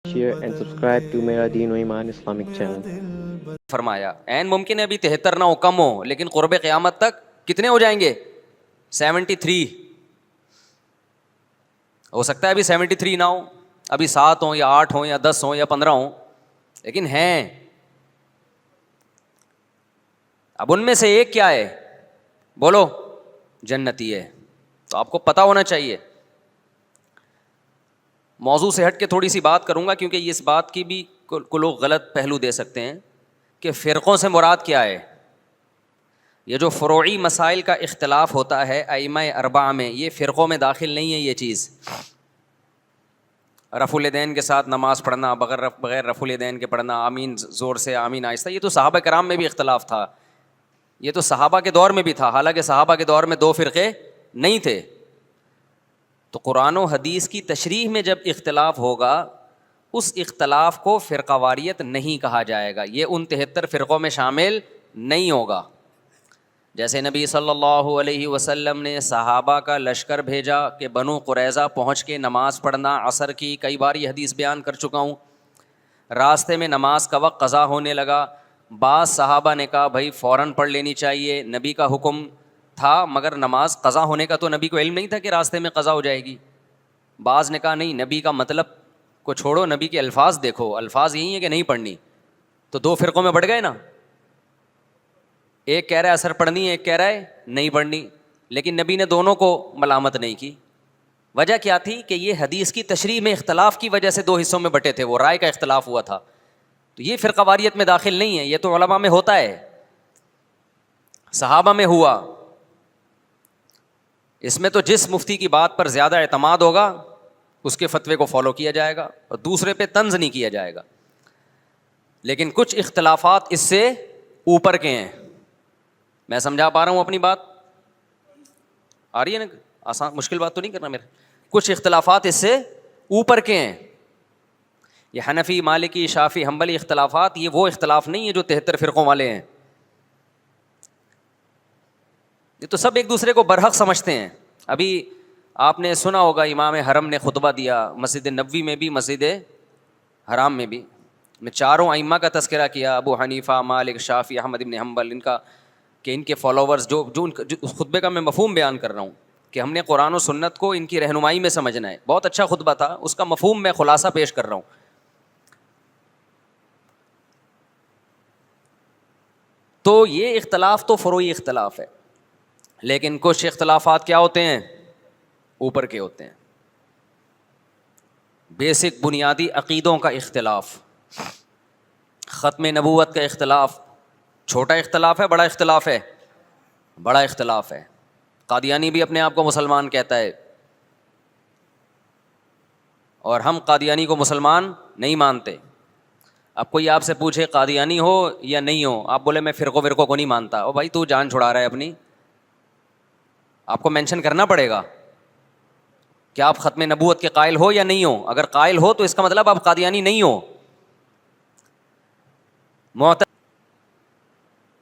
share and subscribe to Mera Deen و ایمان Islamic channel. فرمایا این ممکن ہے ابھی 73 نہ ہو, کم ہو, لیکن قرب قیامت تک کتنے ہو جائیں گے؟ 73. ہو سکتا ہے ابھی 73 نہ ہو, ابھی 7 ہوں یا 8 ہوں یا 10 ہوں یا 15 ہوں, لیکن ہیں. اب ان میں سے ایک کیا ہے؟ بولو. جنتی ہے. تو آپ کو پتا ہونا چاہیے. موضوع سے ہٹ کے تھوڑی سی بات کروں گا, کیونکہ اس بات کی بھی کو لوگ غلط پہلو دے سکتے ہیں کہ فرقوں سے مراد کیا ہے. یہ جو فروعی مسائل کا اختلاف ہوتا ہے ائمہ اربعہ میں, یہ فرقوں میں داخل نہیں ہے. یہ چیز رفع الیدین کے ساتھ نماز پڑھنا, بغیر رفع الیدین کے پڑھنا, آمین زور سے, آمین آہستہ, یہ تو صحابہ کرام میں بھی اختلاف تھا. یہ تو صحابہ کے دور میں بھی تھا, حالانکہ صحابہ کے دور میں 2 فرقے نہیں تھے. تو قرآن و حدیث کی تشریح میں جب اختلاف ہوگا, اس اختلاف کو فرقہ واریت نہیں کہا جائے گا. یہ ان 73 فرقوں میں شامل نہیں ہوگا. جیسے نبی صلی اللہ علیہ وسلم نے صحابہ کا لشکر بھیجا کہ بنو قریظہ پہنچ کے نماز پڑھنا عصر کی, کئی بار یہ حدیث بیان کر چکا ہوں. راستے میں نماز کا وقت قضا ہونے لگا, بعض صحابہ نے کہا بھائی فوراً پڑھ لینی چاہیے, نبی کا حکم تھا, مگر نماز قضا ہونے کا تو نبی کو علم نہیں تھا کہ راستے میں قضا ہو جائے گی. بعض نے کہا نہیں, نبی کا مطلب کو چھوڑو, نبی کے الفاظ دیکھو, الفاظ یہی ہیں کہ نہیں پڑھنی. تو 2 فرقوں میں بڑھ گئے نا. ایک کہہ رہا ہے اثر پڑھنی ہے, ایک کہہ رہا ہے نہیں پڑھنی, لیکن نبی نے دونوں کو ملامت نہیں کی. وجہ کیا تھی کہ یہ حدیث کی تشریح میں اختلاف کی وجہ سے 2 حصوں میں بٹے تھے, وہ رائے کا اختلاف ہوا تھا. تو یہ فرقہ واریت میں داخل نہیں ہے. یہ تو علماء میں ہوتا ہے, صحابہ میں ہوا. اس میں تو جس مفتی کی بات پر زیادہ اعتماد ہوگا اس کے فتوے کو فالو کیا جائے گا, اور دوسرے پہ طنز نہیں کیا جائے گا. لیکن کچھ اختلافات اس سے اوپر کے ہیں. میں سمجھا پا رہا ہوں اپنی بات؟ آ رہی ہے نا؟ آسان مشکل بات تو نہیں کرنا میرا. کچھ اختلافات اس سے اوپر کے ہیں. یہ حنفی, مالکی, شافعی, حنبلی اختلافات, یہ وہ اختلاف نہیں ہے جو 73 فرقوں والے ہیں. یہ تو سب ایک دوسرے کو برحق سمجھتے ہیں. ابھی آپ نے سنا ہوگا امام حرم نے خطبہ دیا, مسجد نبوی میں بھی, مسجد حرام میں بھی. میں چاروں ائمہ کا تذکرہ کیا, ابو حنیفہ, مالک, شافعی, احمد بن حنبل, ان کا کہ ان کے فالوورز جو اس خطبے کا میں مفہوم بیان کر رہا ہوں کہ ہم نے قرآن و سنت کو ان کی رہنمائی میں سمجھنا ہے. بہت اچھا خطبہ تھا, اس کا مفہوم میں خلاصہ پیش کر رہا ہوں. تو یہ اختلاف تو فروعی اختلاف ہے, لیکن کچھ اختلافات کیا ہوتے ہیں؟ اوپر کے ہوتے ہیں. بیسک بنیادی عقیدوں کا اختلاف, ختم نبوت کا اختلاف. چھوٹا اختلاف ہے, بڑا اختلاف ہے؟ بڑا اختلاف ہے. قادیانی بھی اپنے آپ کو مسلمان کہتا ہے, اور ہم قادیانی کو مسلمان نہیں مانتے. اب کوئی آپ سے پوچھے قادیانی ہو یا نہیں ہو, آپ بولے میں فرقوں کو نہیں مانتا, او بھائی تو جان چھڑا رہا ہے اپنی. آپ کو مینشن کرنا پڑے گا کہ آپ ختم نبوت کے قائل ہو یا نہیں ہو. اگر قائل ہو تو اس کا مطلب آپ قادیانی نہیں ہو.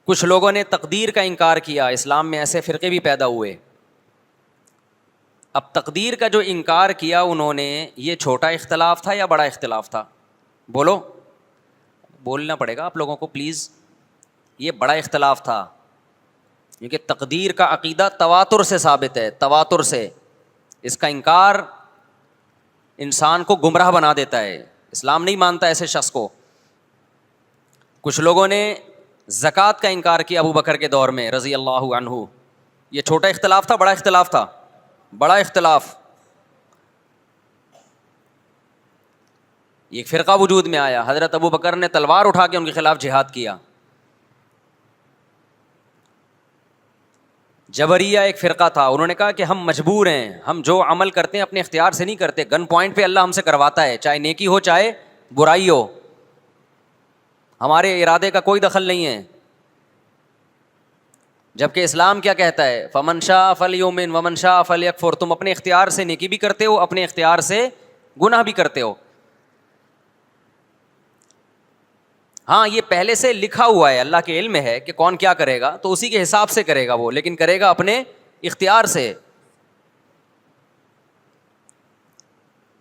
کچھ لوگوں نے تقدیر کا انکار کیا, اسلام میں ایسے فرقے بھی پیدا ہوئے. اب تقدیر کا جو انکار کیا انہوں نے, یہ چھوٹا اختلاف تھا یا بڑا اختلاف تھا؟ بولو, بولنا پڑے گا آپ لوگوں کو پلیز. یہ بڑا اختلاف تھا, کیونکہ تقدیر کا عقیدہ تواتر سے ثابت ہے, تواتر سے. اس کا انکار انسان کو گمراہ بنا دیتا ہے, اسلام نہیں مانتا ایسے شخص کو. کچھ لوگوں نے زکوٰۃ کا انکار کیا ابو بکر کے دور میں رضی اللہ عنہ. یہ چھوٹا اختلاف تھا, بڑا اختلاف تھا؟ بڑا اختلاف. ایک فرقہ وجود میں آیا, حضرت ابو بکر نے تلوار اٹھا کے ان کے خلاف جہاد کیا. جبریہ ایک فرقہ تھا, انہوں نے کہا کہ ہم مجبور ہیں, ہم جو عمل کرتے ہیں اپنے اختیار سے نہیں کرتے, گن پوائنٹ پہ اللہ ہم سے کرواتا ہے, چاہے نیکی ہو چاہے برائی ہو, ہمارے ارادے کا کوئی دخل نہیں ہے. جبکہ اسلام کیا کہتا ہے؟ فمن شاء فلیؤمن ومن شاء فلیکفر. تم اپنے اختیار سے نیکی بھی کرتے ہو, اپنے اختیار سے گناہ بھی کرتے ہو. ہاں یہ پہلے سے لکھا ہوا ہے, اللہ کے علم ہے کہ کون کیا کرے گا, تو اسی کے حساب سے کرے گا وہ, لیکن کرے گا اپنے اختیار سے.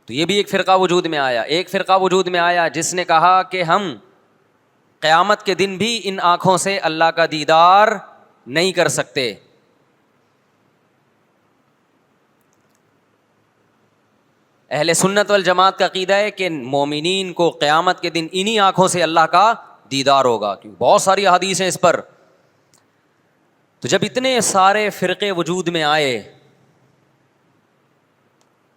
تو یہ بھی ایک فرقہ وجود میں آیا. ایک فرقہ وجود میں آیا جس نے کہا کہ ہم قیامت کے دن بھی ان آنکھوں سے اللہ کا دیدار نہیں کر سکتے. اہل سنت والجماعت کا عقیدہ ہے کہ مومنین کو قیامت کے دن انہی آنکھوں سے اللہ کا دیدار ہوگا, کیونکہ بہت ساری احادیث ہیں اس پر. تو جب اتنے سارے فرقے وجود میں آئے,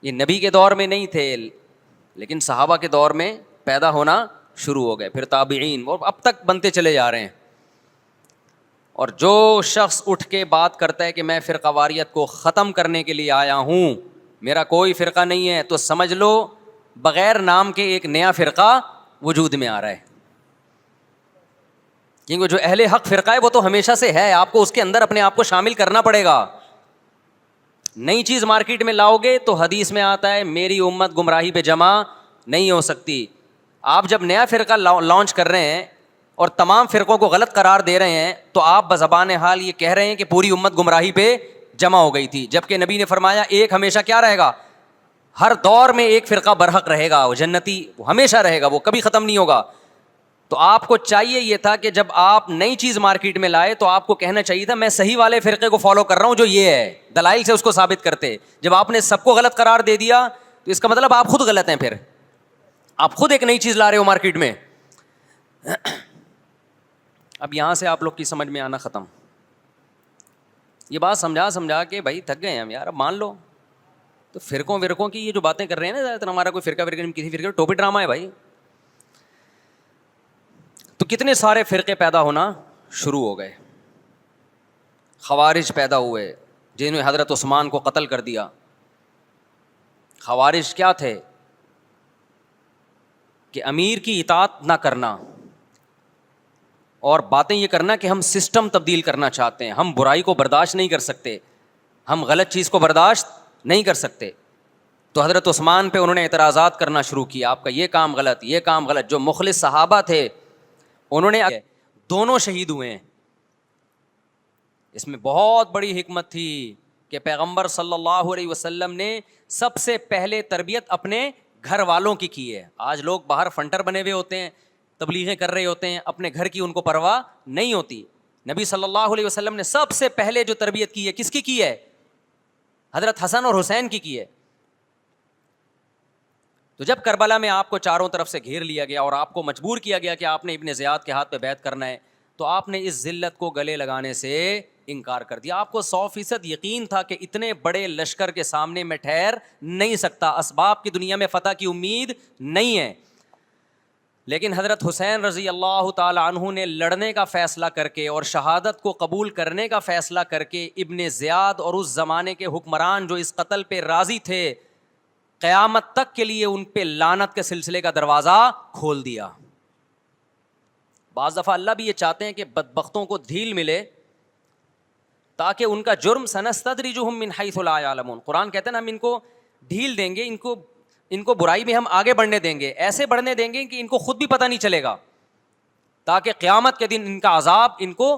یہ نبی کے دور میں نہیں تھے لیکن صحابہ کے دور میں پیدا ہونا شروع ہو گئے, پھر تابعین, اور اب تک بنتے چلے جا رہے ہیں. اور جو شخص اٹھ کے بات کرتا ہے کہ میں فرقہ واریت کو ختم کرنے کے لیے آیا ہوں, میرا کوئی فرقہ نہیں ہے, تو سمجھ لو بغیر نام کے ایک نیا فرقہ وجود میں آ رہا ہے. کیونکہ جو اہل حق فرقہ ہے وہ تو ہمیشہ سے ہے, آپ کو اس کے اندر اپنے آپ کو شامل کرنا پڑے گا. نئی چیز مارکیٹ میں لاؤ گے تو حدیث میں آتا ہے میری امت گمراہی پہ جمع نہیں ہو سکتی. آپ جب نیا فرقہ لانچ کر رہے ہیں اور تمام فرقوں کو غلط قرار دے رہے ہیں تو آپ بزبان حال یہ کہہ رہے ہیں کہ پوری امت گمراہی پہ جمع ہو گئی تھی, جبکہ نبی نے فرمایا ایک ہمیشہ کیا رہے گا, ہر دور میں ایک فرقہ برحق رہے گا, وہ جنتی وہ ہمیشہ رہے گا, وہ کبھی ختم نہیں ہوگا. تو آپ کو چاہیے یہ تھا کہ جب آپ نئی چیز مارکیٹ میں لائے تو آپ کو کہنا چاہیے تھا میں صحیح والے فرقے کو فالو کر رہا ہوں جو یہ ہے, دلائل سے اس کو ثابت کرتے. جب آپ نے سب کو غلط قرار دے دیا تو اس کا مطلب آپ خود غلط ہیں, پھر آپ خود ایک نئی چیز لا رہے ہو مارکیٹ میں. اب یہاں سے آپ لوگ کی سمجھ میں آنا ختم. یہ بات سمجھا کے بھائی تھک گئے ہیں ہم یار, اب مان لو. تو فرقوں کی یہ جو باتیں کر رہے ہیں نا, زیادہ تر ہمارا کوئی فرقہ نہیں, کسی فرقے ٹوپی ڈرامہ ہے بھائی. تو کتنے سارے فرقے پیدا ہونا شروع ہو گئے. خوارج پیدا ہوئے جنہوں نے حضرت عثمان کو قتل کر دیا. خوارج کیا تھے کہ امیر کی اطاعت نہ کرنا اور باتیں یہ کرنا کہ ہم سسٹم تبدیل کرنا چاہتے ہیں, ہم برائی کو برداشت نہیں کر سکتے, ہم غلط چیز کو برداشت نہیں کر سکتے. تو حضرت عثمان پہ انہوں نے اعتراضات کرنا شروع کیا, آپ کا یہ کام غلط, یہ کام غلط. جو مخلص صحابہ تھے انہوں نے دونوں شہید ہوئے ہیں. اس میں بہت بڑی حکمت تھی کہ پیغمبر صلی اللہ علیہ وسلم نے سب سے پہلے تربیت اپنے گھر والوں کی ہے. آج لوگ باہر فنٹر بنے ہوئے ہوتے ہیں, تبلیغیں کر رہے ہوتے ہیں, اپنے گھر کی ان کو پرواہ نہیں ہوتی. نبی صلی اللہ علیہ وسلم نے سب سے پہلے جو تربیت کی ہے کس کی ہے, حضرت حسن اور حسین کی ہے. تو جب کربلا میں آپ کو چاروں طرف سے گھیر لیا گیا اور آپ کو مجبور کیا گیا کہ آپ نے ابن زیاد کے ہاتھ پہ بیعت کرنا ہے, تو آپ نے اس ذلت کو گلے لگانے سے انکار کر دیا. آپ کو 100% یقین تھا کہ اتنے بڑے لشکر کے سامنے میں ٹھہر نہیں سکتا, اسباب کی دنیا میں فتح کی امید نہیں ہے. لیکن حضرت حسین رضی اللہ تعالی عنہ نے لڑنے کا فیصلہ کر کے اور شہادت کو قبول کرنے کا فیصلہ کر کے ابن زیاد اور اس زمانے کے حکمران جو اس قتل پہ راضی تھے, قیامت تک کے لیے ان پہ لعنت کے سلسلے کا دروازہ کھول دیا. بعض دفعہ اللہ بھی یہ چاہتے ہیں کہ بدبختوں کو ڈھیل ملے تاکہ ان کا جرم سنستدرجہم من حیث لا یعلمون. قرآن کہتے ہیں نا ہم ان کو ڈھیل دیں گے, ان کو برائی میں ہم آگے بڑھنے دیں گے, ایسے بڑھنے دیں گے کہ ان کو خود بھی پتہ نہیں چلے گا, تاکہ قیامت کے دن ان کا عذاب ان کو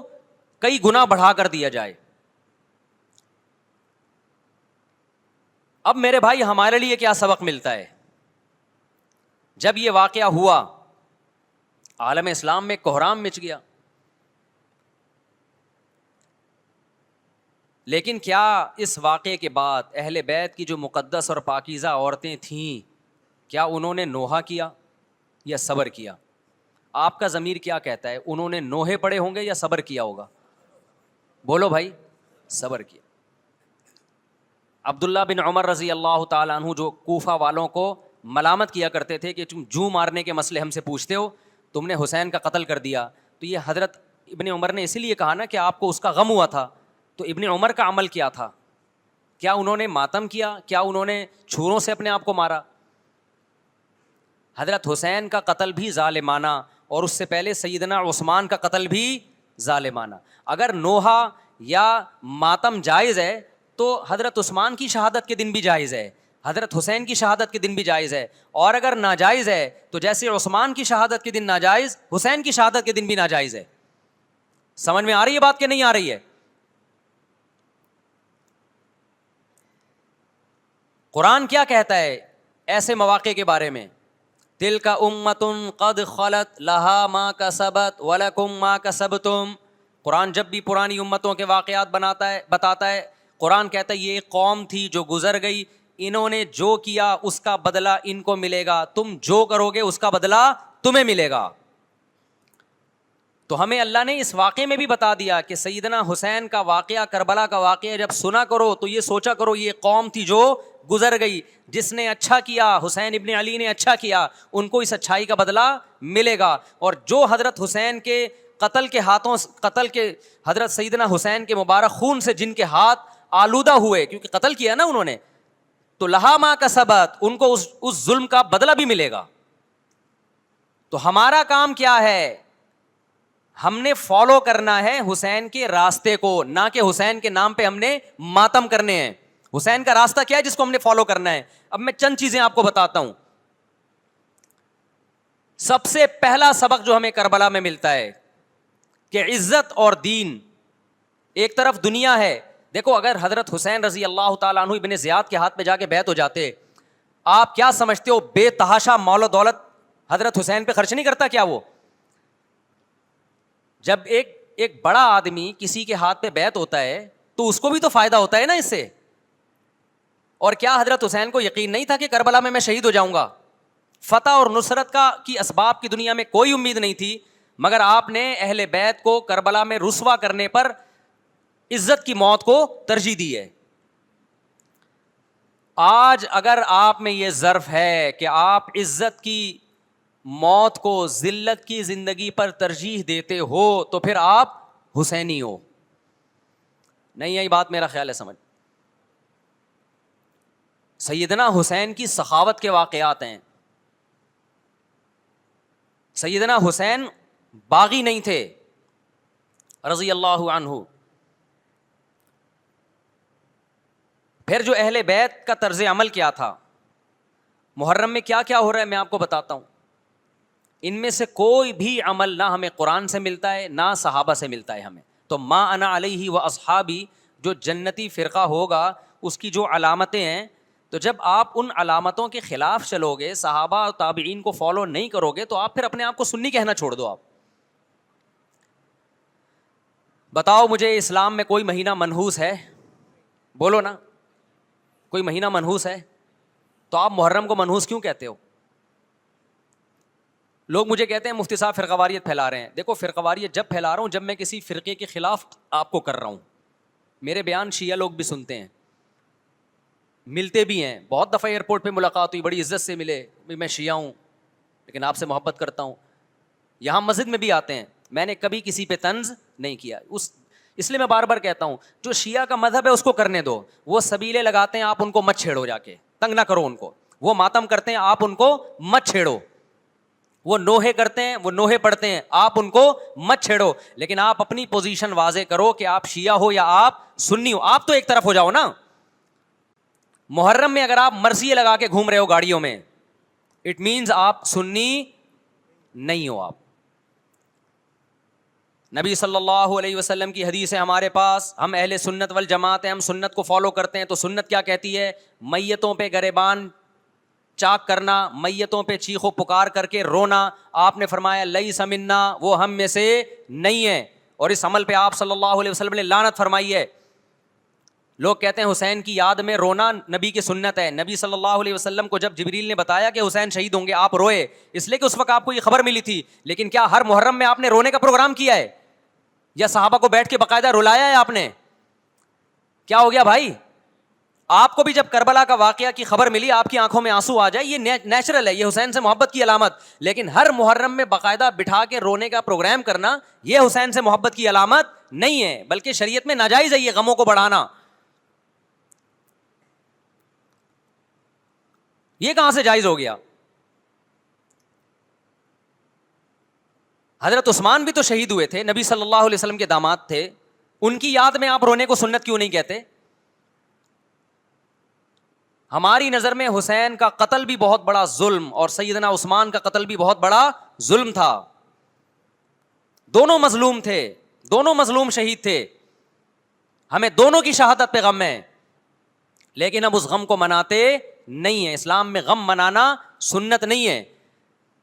کئی گنا بڑھا کر دیا جائے. اب میرے بھائی ہمارے لیے کیا سبق ملتا ہے؟ جب یہ واقعہ ہوا عالم اسلام میں کوہرام مچ گیا, لیکن کیا اس واقعے کے بعد اہل بیت کی جو مقدس اور پاکیزہ عورتیں تھیں, کیا انہوں نے نوحہ کیا یا صبر کیا؟ آپ کا ضمیر کیا کہتا ہے, انہوں نے نوحے پڑے ہوں گے یا صبر کیا ہوگا؟ بولو بھائی. صبر کیا. عبداللہ بن عمر رضی اللہ تعالیٰ عنہ جو کوفہ والوں کو ملامت کیا کرتے تھے کہ تم جو مارنے کے مسئلے ہم سے پوچھتے ہو, تم نے حسین کا قتل کر دیا. تو یہ حضرت ابن عمر نے اسی لیے کہا نا کہ آپ کو اس کا غم ہوا تھا. تو ابن عمر کا عمل کیا تھا؟ کیا انہوں نے ماتم کیا؟ کیا انہوں نے چھوروں سے اپنے آپ کو مارا؟ حضرت حسین کا قتل بھی ظالمانہ, اور اس سے پہلے سیدنا عثمان کا قتل بھی ظالمانہ. اگر نوحہ یا ماتم جائز ہے تو حضرت عثمان کی شہادت کے دن بھی جائز ہے, حضرت حسین کی شہادت کے دن بھی جائز ہے. اور اگر ناجائز ہے تو جیسے عثمان کی شہادت کے دن ناجائز, حسین کی شہادت کے دن بھی ناجائز ہے. سمجھ میں آ رہی ہے بات کہ نہیں آ رہی ہے؟ قرآن کیا کہتا ہے ایسے مواقع کے بارے میں. تلک امۃ قد خلت لہا ما کسبت ولکم ما کسبتم. قرآن جب بھی پرانی امتوں کے واقعات بتاتا ہے, قرآن کہتا ہے یہ ایک قوم تھی جو گزر گئی, انہوں نے جو کیا اس کا بدلہ ان کو ملے گا, تم جو کرو گے اس کا بدلہ تمہیں ملے گا. تو ہمیں اللہ نے اس واقعے میں بھی بتا دیا کہ سیدنا حسین کا واقعہ, کربلا کا واقعہ جب سنا کرو تو یہ سوچا کرو یہ قوم تھی جو گزر گئی, جس نے اچھا کیا, حسین ابن علی نے اچھا کیا, ان کو اس اچھائی کا بدلہ ملے گا. اور جو حضرت حسین کے قتل کے حضرت سیدنا حسین کے مبارک خون سے جن کے ہاتھ آلودہ ہوئے, کیونکہ قتل کیا نا انہوں نے, تو لہا ما کسبت, ان کو اس ظلم کا بدلہ بھی ملے گا. تو ہمارا کام کیا ہے؟ ہم نے فالو کرنا ہے حسین کے راستے کو, نہ کہ حسین کے نام پہ ہم نے ماتم کرنے ہیں. حسین کا راستہ کیا ہے جس کو ہم نے فالو کرنا ہے؟ اب میں چند چیزیں آپ کو بتاتا ہوں. سب سے پہلا سبق جو ہمیں کربلا میں ملتا ہے کہ عزت اور دین, ایک طرف دنیا ہے. دیکھو اگر حضرت حسین رضی اللہ تعالیٰ عنہ ابن زیاد کے ہاتھ پہ جا کے بیعت ہو جاتے, آپ کیا سمجھتے ہو بے تحاشا مال و دولت حضرت حسین پہ خرچ نہیں کرتا کیا وہ؟ جب ایک بڑا آدمی کسی کے ہاتھ پہ بیعت ہوتا ہے تو اس کو بھی تو فائدہ ہوتا ہے نا اس سے. اور کیا حضرت حسین کو یقین نہیں تھا کہ کربلا میں شہید ہو جاؤں گا؟ فتح اور نصرت کی اسباب کی دنیا میں کوئی امید نہیں تھی, مگر آپ نے اہل بیت کو کربلا میں رسوا کرنے پر عزت کی موت کو ترجیح دی ہے. آج اگر آپ میں یہ ظرف ہے کہ آپ عزت کی موت کو ذلت کی زندگی پر ترجیح دیتے ہو تو پھر آپ حسینی ہو. نہیں آئی بات؟ میرا خیال ہے سمجھ. سیدنا حسین کی سخاوت کے واقعات ہیں. سیدنا حسین باغی نہیں تھے رضی اللہ عنہ. پھر جو اہل بیت کا طرز عمل کیا تھا, محرم میں کیا کیا ہو رہا ہے میں آپ کو بتاتا ہوں. ان میں سے کوئی بھی عمل نہ ہمیں قرآن سے ملتا ہے نہ صحابہ سے ملتا ہے ہمیں. تو ما انا علیہ و اصحابی جو جنتی فرقہ ہوگا اس کی جو علامتیں ہیں, تو جب آپ ان علامتوں کے خلاف چلو گے, صحابہ اور تابعین کو فالو نہیں کرو گے, تو آپ پھر اپنے آپ کو سنی کہنا چھوڑ دو. آپ بتاؤ مجھے اسلام میں کوئی مہینہ منحوس ہے؟ بولو نا, کوئی مہینہ منحوس ہے؟ تو آپ محرم کو منحوس کیوں کہتے ہو؟ لوگ مجھے کہتے ہیں مفتی صاحب فرقہ واریت پھیلا رہے ہیں. دیکھو فرقہ واریت جب پھیلا رہا ہوں جب میں کسی فرقے کے خلاف آپ کو کر رہا ہوں. میرے بیان شیعہ لوگ بھی سنتے ہیں, ملتے بھی ہیں. بہت دفعہ ایئرپورٹ پہ ملاقات ہوئی, بڑی عزت سے ملے, میں شیعہ ہوں لیکن آپ سے محبت کرتا ہوں. یہاں مسجد میں بھی آتے ہیں, میں نے کبھی کسی پہ طنز نہیں کیا. اس لیے میں بار بار کہتا ہوں جو شیعہ کا مذہب ہے اس کو کرنے دو. وہ سبیلے لگاتے ہیں, آپ ان کو مت چھیڑو, جا کے تنگ نہ کرو ان کو. وہ ماتم کرتے ہیں, آپ ان کو مت چھیڑو. وہ نوحے کرتے ہیں, وہ نوحے پڑھتے ہیں, آپ ان کو مت چھیڑو. لیکن آپ اپنی پوزیشن واضح کرو کہ آپ شیعہ ہو یا آپ سنی ہو. آپ تو ایک طرف ہو جاؤ نا. محرم میں اگر آپ مرثیے لگا کے گھوم رہے ہو گاڑیوں میں, اٹ مینز آپ سنی نہیں ہو. آپ نبی صلی اللہ علیہ وسلم کی حدیث ہے ہمارے پاس, ہم اہل سنت والجماعت ہیں, ہم سنت کو فالو کرتے ہیں. تو سنت کیا کہتی ہے؟ میتوں پہ گریبان چاک کرنا, میتوں پہ چیخ و پکار کر کے رونا. آپ نے فرمایا لیس منا, وہ ہم میں سے نہیں ہے. اور اس عمل پہ آپ صلی اللہ علیہ وسلم نے لعنت فرمائی ہے. لوگ کہتے ہیں حسین کی یاد میں رونا نبی کی سنت ہے. نبی صلی اللہ علیہ وسلم کو جب جبریل نے بتایا کہ حسین شہید ہوں گے, آپ روئے, اس لیے کہ اس وقت آپ کو یہ خبر ملی تھی. لیکن کیا ہر محرم میں آپ نے رونے کا پروگرام کیا ہے یا صحابہ کو بیٹھ کے باقاعدہ رلایا ہے آپ نے؟ کیا ہو گیا بھائی؟ آپ کو بھی جب کربلا کا واقعہ کی خبر ملی آپ کی آنکھوں میں آنسو آ جائے, یہ نیچرل ہے, یہ حسین سے محبت کی علامت. لیکن ہر محرم میں باقاعدہ بٹھا کے رونے کا پروگرام کرنا یہ حسین سے محبت کی علامت نہیں ہے, بلکہ شریعت میں ناجائز ہے یہ غموں کو بڑھانا. یہ کہاں سے جائز ہو گیا؟ حضرت عثمان بھی تو شہید ہوئے تھے, نبی صلی اللہ علیہ وسلم کے داماد تھے, ان کی یاد میں آپ رونے کو سنت کیوں نہیں کہتے؟ ہماری نظر میں حسین کا قتل بھی بہت بڑا ظلم اور سیدنا عثمان کا قتل بھی بہت بڑا ظلم تھا. دونوں مظلوم تھے, دونوں مظلوم شہید تھے, ہمیں دونوں کی شہادت پہ غم ہے, لیکن ہم اس غم کو مناتے نہیں ہے. اسلام میں غم منانا سنت نہیں ہے.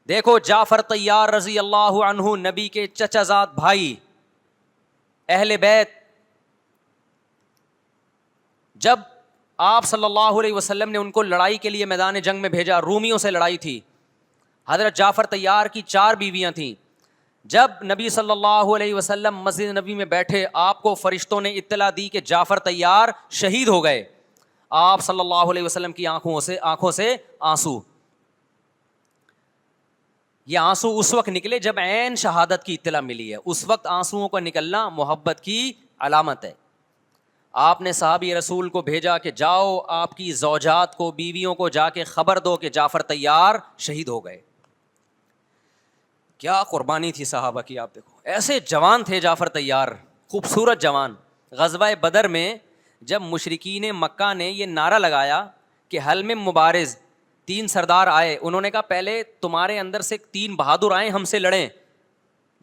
دیکھو جعفر طیار رضی اللہ عنہ نبی کے چچا زاد بھائی, اہل بیت, جب آپ صلی اللہ علیہ وسلم نے ان کو لڑائی کے لیے میدان جنگ میں بھیجا, رومیوں سے لڑائی تھی, حضرت جعفر طیار کی 4 بیویاں تھیں. جب نبی صلی اللہ علیہ وسلم مسجد نبی میں بیٹھے, آپ کو فرشتوں نے اطلاع دی کہ جعفر طیار شہید ہو گئے. آپ صلی اللہ علیہ وسلم کی آنکھوں سے آنسو. یہ آنسو اس وقت نکلے جب عین شہادت کی اطلاع ملی ہے. اس وقت آنسوؤں کا نکلنا محبت کی علامت ہے. آپ نے صحابی رسول کو بھیجا کہ جاؤ آپ کی زوجات کو, بیویوں کو جا کے خبر دو کہ جعفر طیار شہید ہو گئے. کیا قربانی تھی صحابہ کی, آپ دیکھو ایسے جوان تھے جعفر طیار, خوبصورت جوان. غزوہ بدر میں جب مشرکین مکہ نے یہ نعرہ لگایا کہ حل میں مبارز, 3 سردار آئے, انہوں نے کہا پہلے تمہارے اندر سے 3 بہادر آئیں ہم سے لڑیں.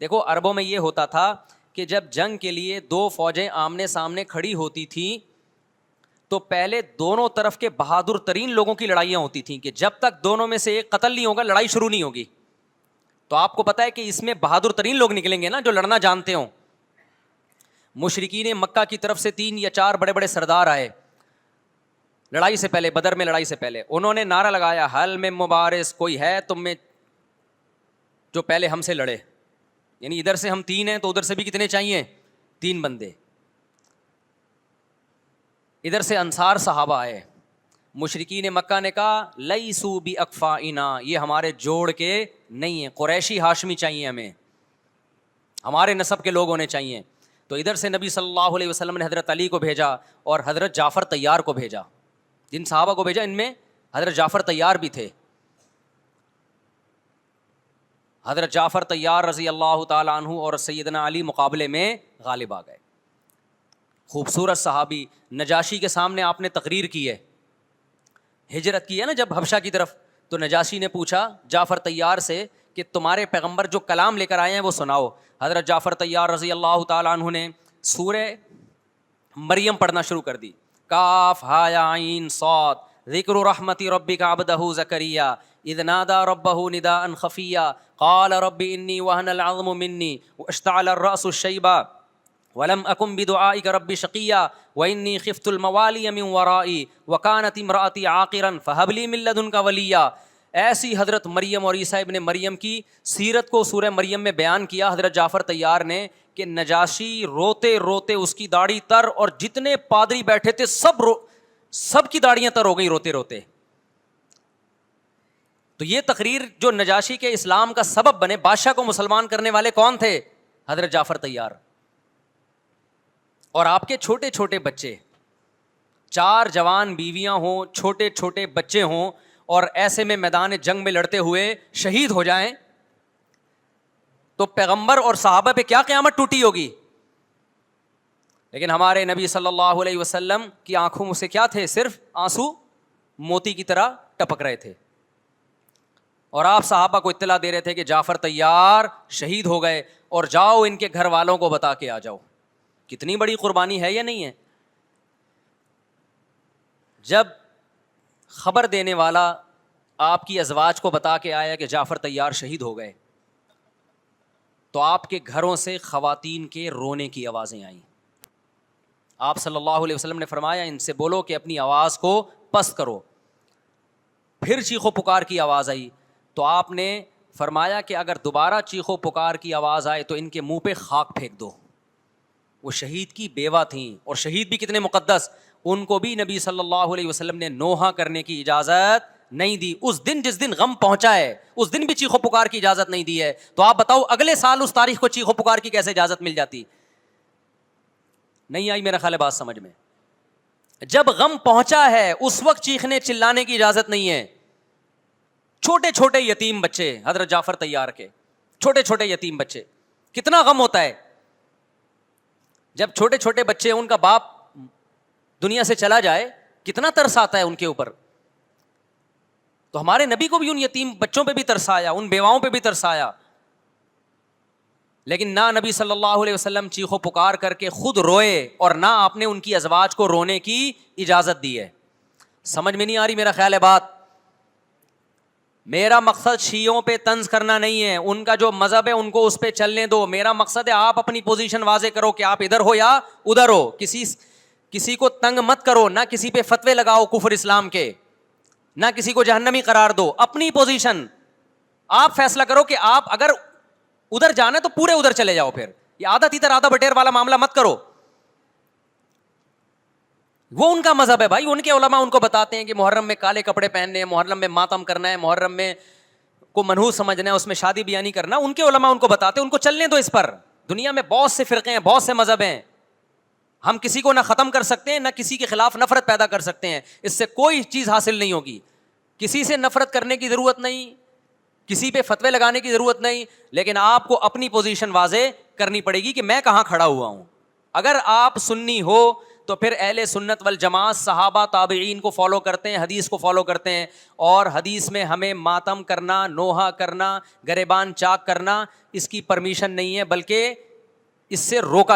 دیکھو عربوں میں یہ ہوتا تھا کہ جب جنگ کے لیے 2 فوجیں آمنے سامنے کھڑی ہوتی تھیں تو پہلے دونوں طرف کے بہادر ترین لوگوں کی لڑائیاں ہوتی تھیں کہ جب تک دونوں میں سے ایک قتل نہیں ہوگا لڑائی شروع نہیں ہوگی. تو آپ کو پتا ہے کہ اس میں بہادر ترین لوگ نکلیں گے نا, جو لڑنا جانتے ہوں. مشرکین مکہ کی طرف سے 3 یا 4 بڑے بڑے سردار آئے لڑائی سے پہلے, بدر میں لڑائی سے پہلے. انہوں نے نعرہ لگایا حل میں مبارز, کوئی ہے تم میں جو پہلے ہم سے لڑے. یعنی ادھر سے ہم 3 ہیں تو ادھر سے بھی کتنے چاہیے, 3 بندے. ادھر سے انصار صحابہ آئے. مشرکین مکہ نے کہا لیسو بی اکفائنا, یہ ہمارے جوڑ کے نہیں ہیں, قریشی ہاشمی چاہیے ہمیں, ہمارے نسب کے لوگ ہونے چاہیے. تو ادھر سے نبی صلی اللہ علیہ وسلم نے حضرت علی کو بھیجا اور حضرت جعفر طیار کو بھیجا. جن صحابہ کو بھیجا ان میں حضرت جعفر طیار بھی تھے. حضرت جعفر طیار رضی اللہ تعالیٰ عنہ اور سیدنا علی مقابلے میں غالب آ گئے. خوبصورت صحابی. نجاشی کے سامنے آپ نے تقریر کی ہے, ہجرت کی ہے نا جب حبشہ کی طرف, تو نجاشی نے پوچھا جعفر طیار سے کہ تمہارے پیغمبر جو کلام لے کر آئے ہیں وہ سناؤ. حضرت جعفر طیار رضی اللہ تعالیٰ عنہ نے سورہ مریم پڑھنا شروع کر دی. کاف ہا یا عین صاد, ذکر رحمت ربک عبدہ زکریا اذ نادى ربه نداء خفيا قال رب اني وهن العظم مني واشتعل الراس شيبا ولم اكن بدعائك رب شقيا واني خفت الموالي من ورائي وكانت امراتي عاقرا فهب لي من لدنك وليا. ایسی حضرت مریم اور عیسیٰ ابن مریم کی سیرت کو سورہ مریم میں بیان کیا حضرت جعفر طیار نے کہ نجاشی روتے روتے, اس کی داڑھی تر, اور جتنے پادری بیٹھے تھے سب کی داڑیاں تر ہو گئی روتے روتے. تو یہ تقریر جو نجاشی کے اسلام کا سبب بنے, بادشاہ کو مسلمان کرنے والے کون تھے, حضرت جعفر طیار. اور آپ کے چھوٹے چھوٹے بچے, 4 جوان بیویاں ہوں, چھوٹے چھوٹے بچے ہوں, اور ایسے میں میدان جنگ میں لڑتے ہوئے شہید ہو جائیں, تو پیغمبر اور صحابہ پہ کیا قیامت ٹوٹی ہوگی. لیکن ہمارے نبی صلی اللہ علیہ وسلم کی آنکھوں میں سے کیا تھے, صرف آنسو موتی کی طرح ٹپک رہے تھے. اور آپ صحابہ کو اطلاع دے رہے تھے کہ جعفر طیار شہید ہو گئے, اور جاؤ ان کے گھر والوں کو بتا کے آ جاؤ. کتنی بڑی قربانی ہے یا نہیں ہے. جب خبر دینے والا آپ کی ازواج کو بتا کے آیا کہ جعفر طیار شہید ہو گئے, تو آپ کے گھروں سے خواتین کے رونے کی آوازیں آئیں. آپ صلی اللہ علیہ وسلم نے فرمایا ان سے بولو کہ اپنی آواز کو پست کرو. پھر چیخو پکار کی آواز آئی, تو آپ نے فرمایا کہ اگر دوبارہ چیخو پکار کی آواز آئے تو ان کے منہ پہ خاک پھینک دو. وہ شہید کی بیوہ تھیں, اور شہید بھی کتنے مقدس, ان کو بھی نبی صلی اللہ علیہ وسلم نے نوحہ کرنے کی اجازت نہیں دی. اس دن جس دن غم پہنچا ہے اس دن بھی چیخو پکار کی اجازت نہیں دی ہے. تو آپ بتاؤ اگلے سال اس تاریخ کو چیخو پکار کی کیسے اجازت مل جاتی. نہیں آئی میرا خیال ہے بات سمجھ میں. جب غم پہنچا ہے اس وقت چیخنے چلانے کی اجازت نہیں ہے. چھوٹے چھوٹے یتیم بچے, حضرت جعفر طیار کے چھوٹے چھوٹے یتیم بچے, کتنا غم ہوتا ہے جب چھوٹے چھوٹے بچے, ان کا باپ دنیا سے چلا جائے, کتنا ترس آتا ہے ان کے اوپر. تو ہمارے نبی کو بھی ان یتیم بچوں پہ بھی ترس آیا, ان بیواؤں پہ بھی ترس آیا. لیکن نہ نبی صلی اللہ علیہ وسلم چیخو پکار کر کے خود روئے, اور نہ آپ نے ان کی ازواج کو رونے کی اجازت دی ہے. سمجھ میں نہیں آ رہی میرا خیال ہے بات. میرا مقصد شیعوں پہ طنز کرنا نہیں ہے, ان کا جو مذہب ہے ان کو اس پہ چلنے دو. میرا مقصد ہے آپ اپنی پوزیشن واضح کرو کہ آپ ادھر ہو یا ادھر ہو. کسی کو تنگ مت کرو, نہ کسی پہ فتوے لگاؤ کفر اسلام کے, نہ کسی کو جہنمی قرار دو. اپنی پوزیشن آپ فیصلہ کرو کہ آپ اگر ادھر جانا ہے تو پورے ادھر چلے جاؤ. پھر یہ آدھا تیتر آدھا بٹیر والا معاملہ مت کرو. وہ ان کا مذہب ہے بھائی, ان کے علماء ان کو بتاتے ہیں کہ محرم میں کالے کپڑے پہننے ہیں, محرم میں ماتم کرنا ہے, محرم میں کو منحوس سمجھنا ہے, اس میں شادی بیاہ نہیں کرنا. ان کے علماء ان کو بتاتے ہیں, ان کو چلنے دو اس پر. دنیا میں بہت سے فرقے ہیں, بہت سے مذہب ہیں, ہم کسی کو نہ ختم کر سکتے ہیں نہ کسی کے خلاف نفرت پیدا کر سکتے ہیں. اس سے کوئی چیز حاصل نہیں ہوگی. کسی سے نفرت کرنے کی ضرورت نہیں, کسی پہ فتوے لگانے کی ضرورت نہیں, لیکن آپ کو اپنی پوزیشن واضح کرنی پڑے گی کہ میں کہاں کھڑا ہوا ہوں. اگر آپ سنی ہو تو پھر اہل سنت والجماعت صحابہ تابعین کو فالو کرتے ہیں, حدیث کو فالو کرتے ہیں, اور حدیث میں ہمیں ماتم کرنا, نوحہ کرنا, گریبان چاک کرنا اس کی پرمیشن نہیں ہے, بلکہ اس سے روکا